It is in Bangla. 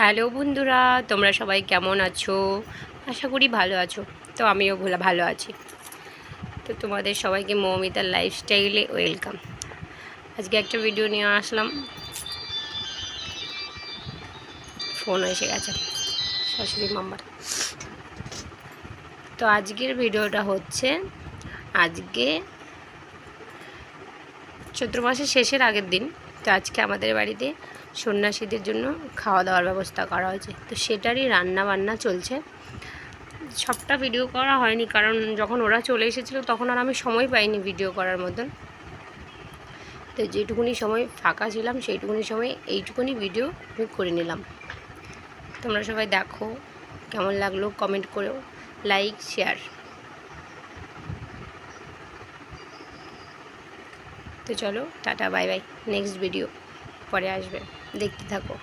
হ্যালো বন্ধুরা, তোমরা সবাই কেমন আছো? আশা করি ভালো আছো। তো আমিও ভালো আছি। তো তোমাদের সবাইকে মৌমিতার লাইফস্টাইলে ওয়েলকাম। আজকে একটা ভিডিও নিয়ে আসলাম। ফোন এসে গেছে, শাশুড়ি মাম্মার। তো আজকের ভিডিওটা হচ্ছে আজকে চৈত্র মাসের শেষের আগের দিন। তো আজকে আমাদের বাড়িতে সন্ন্যাসীদের জন্য খাওয়া দাওয়ার ব্যবস্থা করা হয়েছে। তো সেটারই রান্না বান্না চলছে। সবটা ভিডিও করা হয়নি, কারণ যখন ওরা চলে এসেছিলো তখন আর আমি সময় পাইনি ভিডিও করার মতন। তো যেটুকুনি সময় ফাঁকা ছিলাম সেইটুকুনি সময় এইটুকুনি ভিডিও আমি করে নিলাম। তোমরা সবাই দেখো, কেমন লাগলো কমেন্ট করো, লাইক শেয়ার। তো চলো tata bye bye, next video পরে আসবে, দেখতে থাকো।